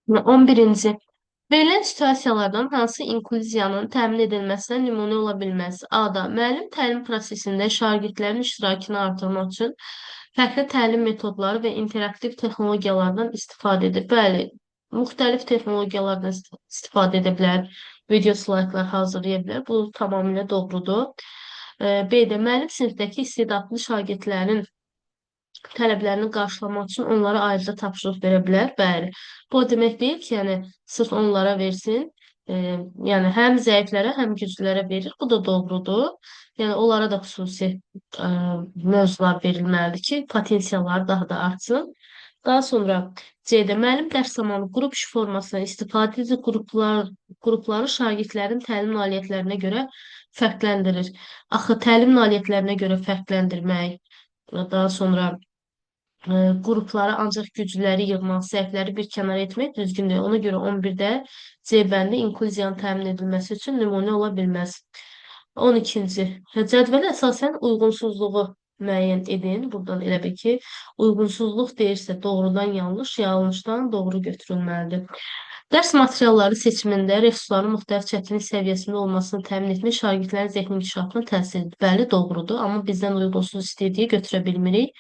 11-ci. Verilən situasiyalardan hansı inklüziyanın təmin edilməsinə nümunə ola bilməz? A-da müəllim təlim prosesində şagirdlərin iştirakını artırmaq üçün fərqli təlim metodları və interaktiv texnologiyalardan istifadə edir. Bəli, müxtəlif texnologiyalardan istifadə edə bilər, video slaytlar hazırlaya bilər. Bu tamamilə doğrudur. B-də müəllim sinifdəki istedadlı şagirdlərin tələblərini qarşılamaq üçün onlara ayrıca tapşırıq verə bilər. Bəli. Bu o demək deyil ki, yəni sırf onlara versin. E, yəni həm zəiflərə, həm güclülərə verir. Bu da doğrudur. Yəni onlara da xüsusi mövzular verilməlidir ki, potensialları daha da artsın. Daha sonra C-də müəllim dərs zamanı qrup iş formasından istifadə edici qrupları şagirdlərin təlim nailiyyətlərinə görə fərqləndirir. Axı təlim nailiyyətlərinə görə fərqləndirmək, daha sonra qruplara ancaq güclüləri yığmaq, zəifləri bir kənara etmək düzgün deyil. Ona görə 11-də C bəndi inkluziyanın təmin edilməsi üçün nümunə ola bilməz. 12-ci. Cədvələ əsasən uyğunsuzluğu müəyyən edin. Buradan elə bil ki, uyğunsuzluq deyirsə doğrudan yanlış, yanlışdan doğru götürülməlidir. Dərs materialları seçimində resursların müxtəlif çətinlik səviyyəsində olmasını təmin etmək şagirdlərin zehni inkişafına təsir edir. Bəli, doğrudur, amma bizdən uyğunsuz istədiyi götürə bilmirik.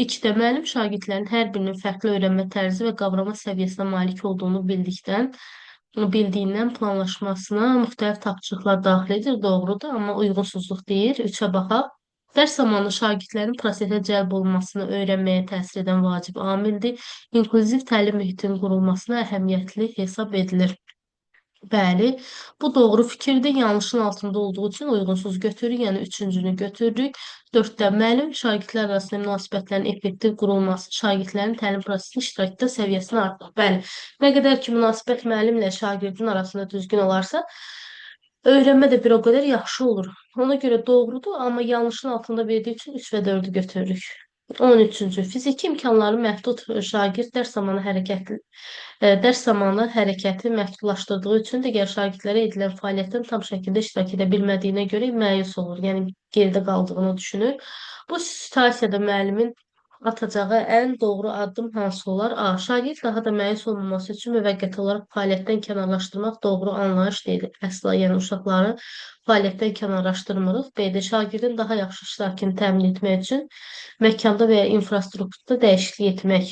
İkidə müəllim şagirdlərin hər birinin fərqli öyrənmə tərzi və qavrama səviyyəsinə malik olduğunu bildiyindən planlaşmasına müxtəlif tapşırıqlar daxil edir. Doğrudur, amma uyğunsuzluq deyir. Üçə baxaq. Dərs zamanı şagirdlərin prosesə cəlb olunmasını öyrənməyə təsir edən vacib amildir. İnklüziv təlim mühitinin qurulmasına əhəmiyyətli hesab edilir. Bəli, bu doğru fikirdir. Yanlışın altında olduğu üçün uyğunsuz götürürük, yəni üçüncünü götürürük. 4-də müəllim şagirdlər arasında münasibətlərin effektiv qurulması, şagirdlərin təlim prosesinin iştirakda səviyyəsini artırır. Bəli, nə qədər ki münasibət müəllimlə şagirdin arasında düzgün olarsa, öyrənmə də bir o qədər yaxşı olur. Ona görə doğrudur, amma yanlışın altında verdiyi üçün 3 və 4-ü götürürük. 13-cü. Fiziki imkanları məhdud şagird dərs zamanı hərəkəti məhdudlaşdırdığı üçün digər şagirdlərə edilən fəaliyyətdən tam şəkildə iştirak edə bilmədiyinə görə məyus olur. Yəni geridə qaldığını düşünür. Bu situasiyada müəllimin atacağı ən doğru addım hansı olar? A. Şagird daha da məyus olmaması üçün müvəqqəti olaraq fəaliyyətdən kənarlaşdırmaq doğru anlayış deyil. Əsla, yəni uşaqları fəaliyyətdən kənarlaşdırmırıq. B-də şagirdin daha yaxşı iştirakını təmin etmək üçün məkanda və ya infrastrukturda dəyişiklik etmək.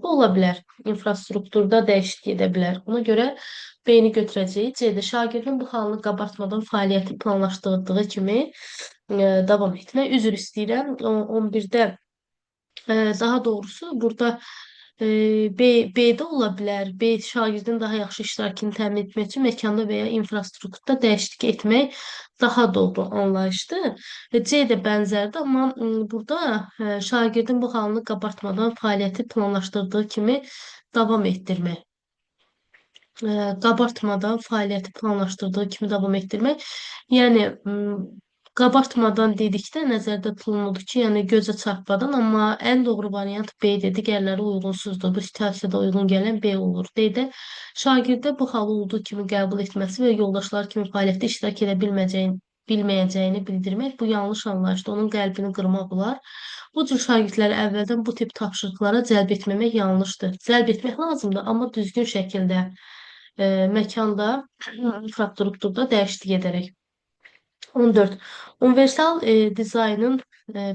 Bu ola bilər. İnfrastrukturda dəyişiklik edə bilər. Ona görə B-ni götürəcəyik. C-də şagirdin bu halını qabartmadan fəaliyyəti planlaşdırdığı kimi davam etmək. Üzr istəyirəm. 11-də daha doğrusu burada e, B'də ola bilər. B şagirdin daha yaxşı iştirakını təmin etmək üçün məkanda və ya infrastrukturda dəyişiklik etmək daha doğru anlayışdır. C də bənzərdir, amma burada şagirdin bu halını qabartmadan fəaliyyəti planlaşdırdığı kimi davam etdirmək. Qabartmadan fəaliyyəti planlaşdırdığı kimi davam etdirmək. Yəni qabartmadan dedikdə nəzərdə tutulmalıdır ki, yəni gözə çarpmadan, amma ən doğru variant B-dir. Digərləri uyğunsuzdur. Bu situasiyada uyğun gələn B olur. D-də şagirdə bu halı olduğu kimi qəbul etməsi və yoldaşları kimi fəaliyyətdə iştirak edə bilməyəcəyini bildirmək bu yanlış anlayışdır. Onun qəlbini qırmaq olar. Bu cür şagirdləri əvvəldən bu tip tapşırıqlara cəlb etməmək yanlışdır. Cəlb etmək lazımdır, amma düzgün şəkildə məkanda, infrastrukturda dəyişiklik edərək. 14. Universal dizaynın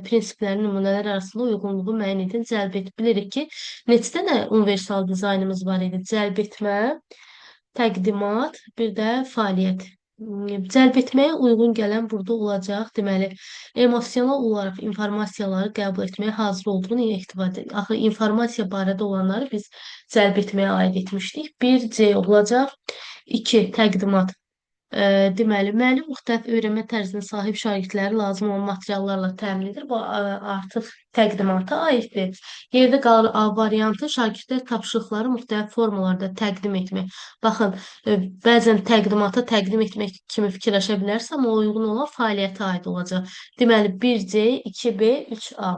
prinsiplərinin nümunələr arasında uyğunluğu müəyyən edin. Cəlb et. Bilirik ki, neçə dənə universal dizaynımız var idi? Cəlb etmə, təqdimat, bir də fəaliyyət. Cəlb etməyə uyğun gələn burada olacaq. Deməli, emosional olaraq informasiyaları qəbul etməyə hazır olduğunu etibar edir. Axı informasiya barədə olanları biz cəlb etməyə aid etmişdik. 1 C olacaq. 2 təqdimat. Deməli, müəllim müxtəlif öyrənmə tərzinə sahib şagirdləri lazım olan materiallarla təmin edir. Bu artıq təqdimata aiddir. Yerdə qalır A variantı şagirdlər tapşırıqları müxtəlif formalarda təqdim etmək. Baxın, bəzən təqdimata təqdim etmək kimi fikirləşə bilərsəm, o uyğun olan fəaliyyətə aid olacaq. Deməli, 1C, 2B, 3A.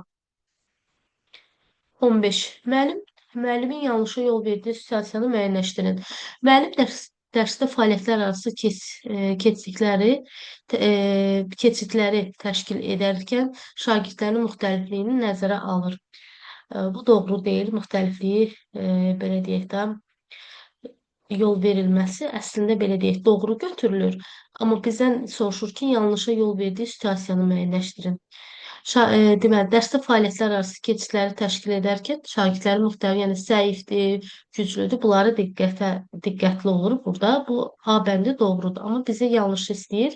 15. Müəllimin yanlışa yol verdiyi situasiyanı müəyyənləşdirin. Müəllim dərsdə fəaliyyətlər arası keçidləri təşkil edərkən şagirdlərin müxtəlifliyini nəzərə alır. Bu doğru deyil. Müxtəlifliyi belə deyək də yol verilməsi əslində belə deyək, doğru götürülür. Amma bizdən soruşur ki, yanlışa yol verdiyi situasiyanı müəyyənləşdirin. Deməli, dərsdə fəaliyyətlər arası keçidləri təşkil edərkən şagirdlərin müxtəlif, yəni zəifdir, güclüdür, bunları diqqətli olur burada. Bu A bəndi doğrudur, amma bizə yanlış istəyir.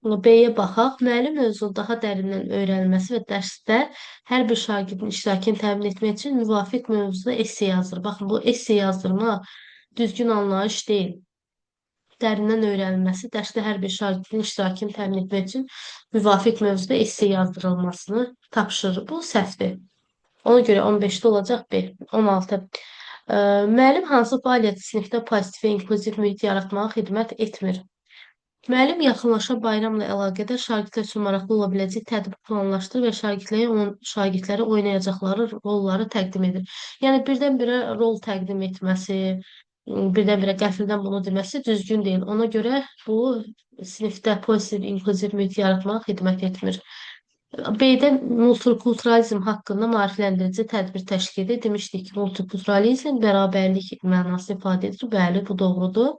B-yə baxaq. Müəllim mövzunu daha dərindən öyrənilməsi və dərsdə hər bir şagirdin iştirakını təmin etmək üçün müvafiq mövzuda esse yazdır. Baxın, bu esse yazdırmaq düzgün anlayış deyil. Dərindən öyrənilməsi, dərsdə hər bir şagirdin iştirakını təmin etmək üçün müvafiq mövzuda esse yazdırılmasını tapşırır. Bu səhvdir. Ona görə 15-də olacaq B. 16. Müəllim hansı fəaliyyət sinifdə pozitiv və inklüziv mühit yaratmağa xidmət etmir? Müəllim yaxınlaşan bayramla əlaqədar şagirdlər üçün maraqlı ola biləcək tədbir planlaşdırır və şagirdlərə oynayacaqları rolları təqdim edir. Yəni birdən-birə rol təqdim etməsi, birdən-birə qəfildən bunu deməsi düzgün deyil. Ona görə bu sinifdə pozitiv, inklüziv mühit yaratmağa xidmət etmir. B-də multikulturalizm haqqında maarifləndirici tədbir təşkil edir. Demişdik ki, multikulturalizm bərabərlik mənasını ifadə edir. Bəli, bu doğrudur.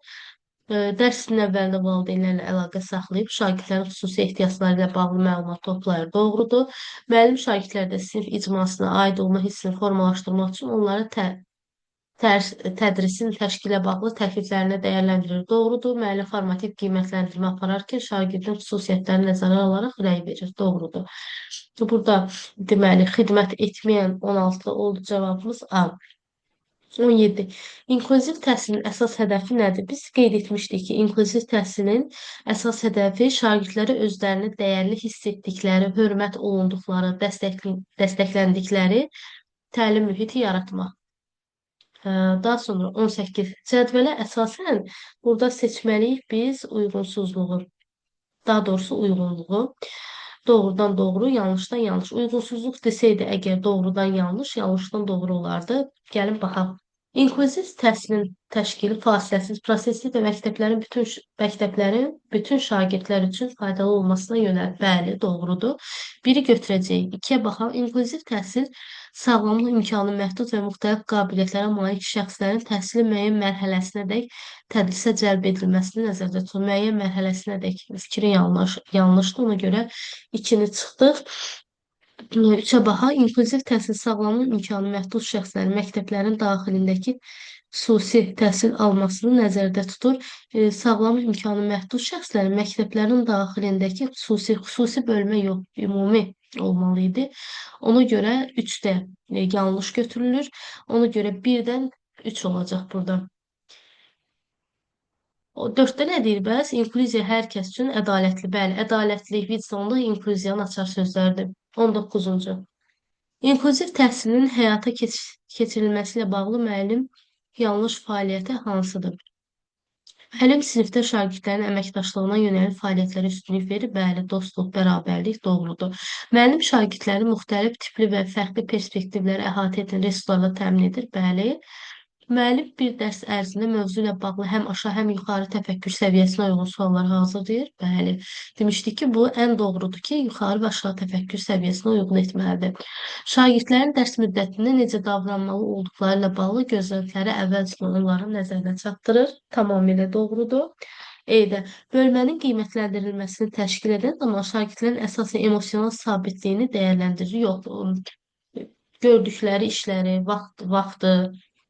Dərsin əvvəlində valideynlərlə əlaqə saxlayıb şagirdlərin xüsusi ehtiyacları ilə bağlı məlumat toplayır. Doğrudur. Müəllim şagirdlərdə sinif icmasına aid olma hissini formalaşdırmaq üçün onları tədrisin təşkilə bağlı təkliflərini dəyərləndirir. Doğrudur. Müəllim formativ qiymətləndirmə apararkən şagirdin xüsusiyyətlərini nəzərə alaraq rəy verir. Doğrudur. Burada deməli xidmət etməyən 16 oldu cavabımız A. 17. İnklüziv təhsilin əsas hədəfi nədir? Biz qeyd etmişdik ki, inklüziv təhsilin əsas hədəfi şagirdlərə özlərini dəyərli hiss etdikləri, hörmət olunduqları, dəstəkləndikləri təlim mühiti yaratmaq. Daha sonra 18. Cədvələ əsasən burada seçməliyik biz uyğunsuzluğu. Daha doğrusu uyğunluğu. Doğrudan doğru, yanlışdan yanlış. Uyğunsuzluq desəydi əgər doğrudan yanlış, yanlışdan doğru olardı. Gəlin baxaq. İnklüziv təhsilin təşkili fasiləsiz prosesli və məktəblərin bütün şagirdlər üçün faydalı olmasına yönəl. Bəli, doğrudur. Biri götürəcəyik. İkiyə baxaq. İnklüziv təhsil sağlamlıq imkanı məhdud və müxtəlif qabiliyyətlərə malik şəxslərin təhsilin müəyyən mərhələsinədək tədrisə cəlb edilməsini nəzərdə tutun. Müəyyən mərhələsinədək fikri yanlışdır. Ona görə 2-ni çıxdıq. 3-ə baxaq. İnklüziv təhsil sağlamlıq imkanı məhdud şəxslərin məktəblərin daxilindəki xüsusi təhsil almasını nəzərdə tutur. Sağlamlıq imkanı məhdud şəxslərin məktəblərin daxilindəki xüsusi bölmə yox, ümumi olmalı idi. Ona görə 3-də yanlış götürülür. Ona görə 1-dən 3 olacaq burada. O 4-də nə deyir bəs? İnklüziya hər kəs üçün ədalətli. Bəli, ədalətlilik, vicdanlıq inklüziyanın açar sözləridir. 19-cu. İnklüziv təhsilin həyata keçirilməsi ilə bağlı müəllim yanlış fəaliyyəti hansıdır? Müəllim sinifdə şagirdlərin əməkdaşlığına yönəlik fəaliyyətlərə üstünlük verir. Bəli, dostluq, bərabərlik doğrudur. Müəllim şagirdlərin müxtəlif tipli və fərqli perspektivləri əhatə edən resurslarla təmin edir. Bəli. Müəllim bir dərs ərzində mövzu ilə bağlı həm aşağı, həm yuxarı təfəkkür səviyyəsinə uyğun suallar hazırlayır. Bəli. Demişdik ki, bu ən doğrudur ki, yuxarı və aşağı təfəkkür səviyyəsinə uyğun etməlidir. Şagirdlərin dərs müddətində necə davranmalı olduqları ilə bağlı gözləntiləri əvvəlcə onların nəzərinə çatdırır. Tamamilə doğrudur. E-də bölmənin qiymətləndirilməsini təşkil edən zaman şagirdlərin əsasən emosional sabitliyini dəyərləndirir. Yox, gördükləri işləri, vaxtı,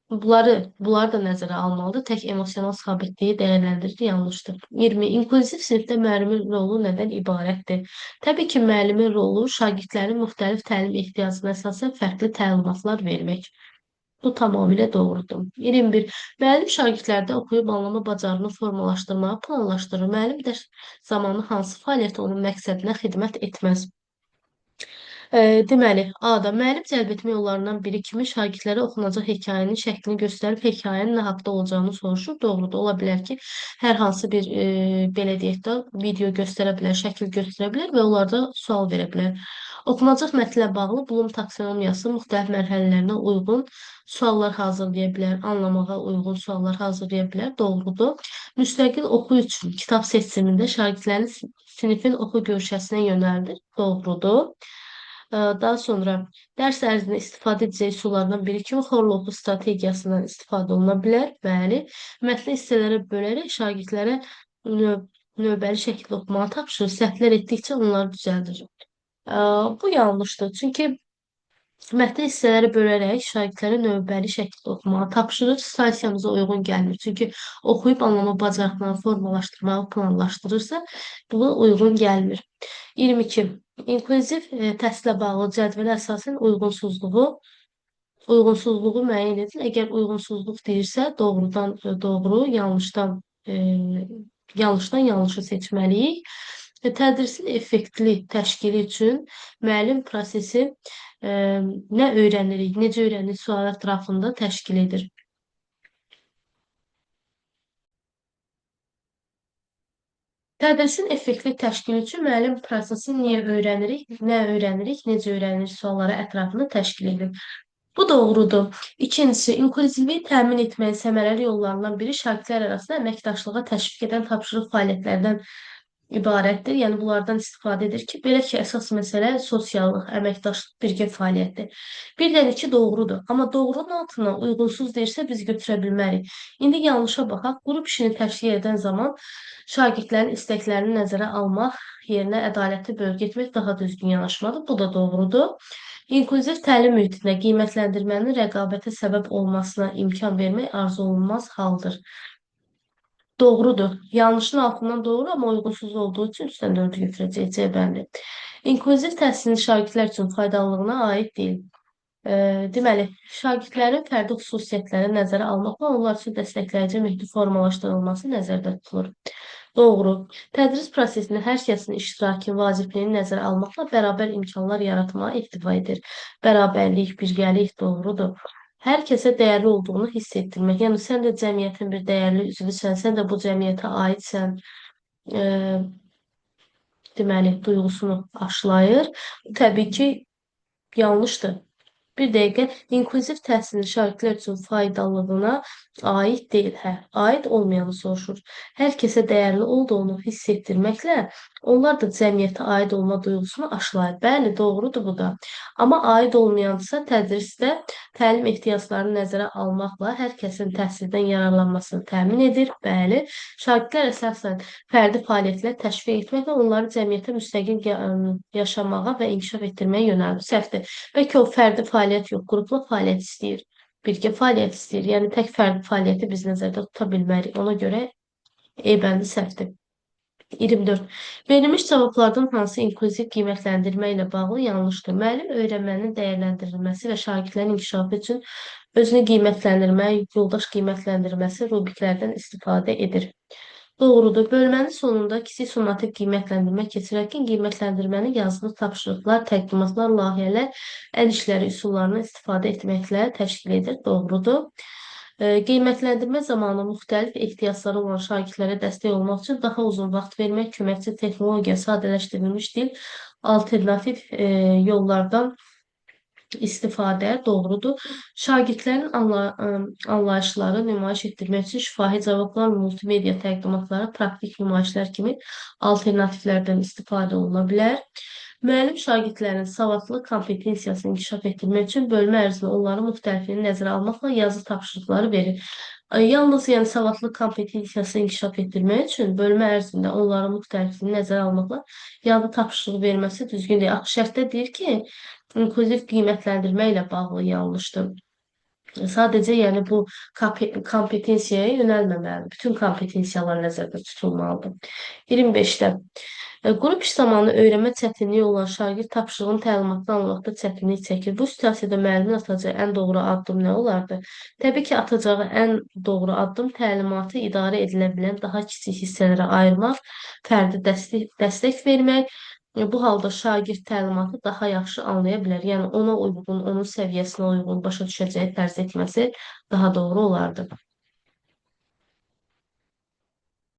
bunları da nəzərə almalıdır. Tək emosional sabitliyi dəyərləndirir, yanlışdır. 20. İnklüziv sinifdə müəllimin rolu nədən ibarətdir? Təbii ki, müəllimin rolu şagirdlərin müxtəlif təlim ehtiyacına əsasən fərqli təlimatlar vermək. Bu tamamilə doğrudur. 21. Müəllim şagirdlərdə oxuyub anlama bacarığını formalaşdırmağı planlaşdırır. Müəllim dərs zamanı hansı fəaliyyət onun məqsədinə xidmət etməz? Deməli, A-da müəllim cəlb etmə yollarından biri kimi şagirdlərə oxunacaq hekayənin şəklini göstərib hekayənin nə haqda olacağını soruşur. Doğrudur, ola bilər ki, hər hansı bir belə deyək də video göstərə bilər, şəkil göstərə bilər və onlarda sual verə bilər. Oxunacaq mətnlə bağlı Bloom taksonomiyası müxtəlif mərhələlərinə uyğun suallar hazırlaya bilər, anlamağa uyğun suallar hazırlaya bilər. Doğrudur. Müstəqil oxu üçün kitab seçimində şagirdlərin sinifin oxu görüşəsinə yönəldir. Doğrudur. Daha sonra dərs ərzində istifadə edəcək üsullardan biri kimi Xorloğlu strategiyasından istifadə oluna bilər. Bəli, mətni hissələrə bölərək şagirdlərə növ növbəli şəkildə oxumağı tapşırır. Səhvlər etdikcə onları düzəldir. Bu yanlışdır. Çünki mətni hissələrə bölərək şagirdlərə növbəli şəkildə oxumağı tapşırır. Stansiyamıza uyğun gəlmir. Çünki oxuyub anlama bacarıqlarını formalaşdırmağı planlaşdırırsa, buna uyğun gəlmir. 22. İnklüziv təhsilə bağlı cədvələ əsasən uyğunsuzluğu müəyyən edin. Əgər uyğunsuzluq deyirsə, doğrudan doğru, yanlışdan yanlışı seçməliyik. Tədrisin effektli təşkili üçün müəllim prosesi nə öyrənirik, necə öyrənirik sual ətrafında təşkil edir. Tədrisin effektli təşkili üçün müəllim prosesi nə öyrənirik, necə öyrənirik sualları ətrafında təşkil edir. Bu doğrudur. İkincisi, inklüzivi təmin etməyin səmərəli yollarından biri şagirdlər arasında əməkdaşlığa təşviq edən tapşırıq fəaliyyətlərdən ibarətdir. Yəni bunlardan istifadə edir ki, belə ki, əsas məsələ sosiallıq, əməkdaşlıq, birgə fəaliyyətdir. Bir dənə ki, doğrudur. Amma doğrunun altına uyğunsuz deyirsə biz götürə bilmərik. İndi yanlışa baxaq. Qrup işini təşkil edən zaman şagirdlərin istəklərini nəzərə almaq yerinə ədalətli bölgə etmək daha düzgün yanaşmadır. Bu da doğrudur. İnklüziv təlim mühitində qiymətləndirmənin rəqabətə səbəb olmasına imkan vermək arzu olunmaz haldır. Doğrudur. Yanlışın altından doğru, amma uyğunsuz olduğu üçün üstdən 4-ü götürəcək C bəndi. İnklüziv təhsilin şagirdlər üçün faydalılığına aid deyil. Deməli, şagirdlərin fərdi xüsusiyyətləri nəzərə almaqla onlar üçün dəstəkləyici mühiti formalaşdırılması nəzərdə tutulur. Doğru. Tədris prosesində hər kəsin iştirakı, vacibliyini nəzərə almaqla bərabər imkanlar yaratmağa ehtiva edir. Bərabərlik, birgəlik doğrudur. Hər kəsə dəyərli olduğunu hiss etdirmək. Yəni, sən də cəmiyyətin bir dəyərli üzvüsən, sən də bu cəmiyyətə aidsən, deməli, duyğusunu aşılayır. Bu təbii ki, yanlışdır. Bir dəqiqə, inklüziv təhsilin şagirdlər üçün faydalılığına aid deyil, aid olmayanı soruşur. Hər kəsə dəyərli olduğunu hiss etdirməklə onlar da cəmiyyətə aid olma duyğusunu aşılayır. Bəli, doğrudur bu da. Amma aid olmayansa tədrisdə təlim ehtiyaclarını nəzərə almaqla hər kəsin təhsildən yararlanmasını təmin edir. Bəli, şagirdlər əsasən fərdi fəaliyyətlər təşviq etməklə onları cəmiyyətə müstəqil yaşamağa və inkişaf etdirməyə yönəldir. Səhvdir. Bəlkə o fərdi fəaliyyət yox, qrupla fəaliyyət istəyir. Birgə fəaliyyət istəyir. Yəni tək fərdi fəaliyyəti biz nəzərdə tuta bilmərik. Ona görə E bəndi səhvdir. 24. Verilmiş cavablardan hansı inklüziv qiymətləndirmə ilə bağlı yanlışdır? Müəllim öyrənmənin dəyərləndirilməsi və şagirdlərin inkişafı üçün özünü qiymətləndirmə, yoldaş qiymətləndirməsi rubiklərdən istifadə edir. Doğrudur. Bölmənin sonunda kiçik summativ qiymətləndirmə keçirərkən qiymətləndirməni yazılı tapşırıqlar, təqdimatlar, layihələr, əl işləri üsullarını istifadə etməklə təşkil edir. Doğrudur. Qiymətləndirmə zamanı müxtəlif ehtiyacları olan şagirdlərə dəstək olmaq üçün daha uzun vaxt vermək, köməkçi texnologiya, sadələşdirilmiş dil, alternativ yollardan istifadə doğrudur. Şagirdlərin anlayışları nümayiş etdirmək üçün şifahi cavablar, multimedia təqdimatları, praktik nümayişlər kimi alternativlərdən istifadə oluna bilər. Müəllim şagirdlərin savadlılıq kompetensiyasını inkişaf etdirmək üçün bölmə ərzində onların müxtəlifliyini nəzərə almaqla yazı tapşırıqları verir. Yalnız yəni savadlılıq kompetensiyasını inkişaf etdirmək üçün bölmə ərzində onların müxtəlifliyini nəzərə almaqla yazı tapşırığı verməsi düzgün deyil. Axı şərtdə deyir ki, inklüziv qiymətləndirmə ilə bağlı yanlışdır. Sadəcə yəni bu kompetensiyaya yönəlməməlidir. Bütün kompetensiyalar nəzərdə tutulmalıdır. 25-də. Qrup iş zamanı öyrənmə çətinliyi olan şagird tapşırığın təlimatını almaqda çətinlik çəkir. Bu situasiyada müəllimin atacağı ən doğru addım nə olardı? Təbii ki, atacağı ən doğru addım təlimatı idarə edilə bilən daha kiçik hissələrə ayırmaq, fərdi dəstək vermək. Bu halda şagird təlimatı daha yaxşı anlaya bilər. Yəni ona uyğun, onun səviyyəsinə uyğun başa düşəcəyi tərz etməsi daha doğru olardı.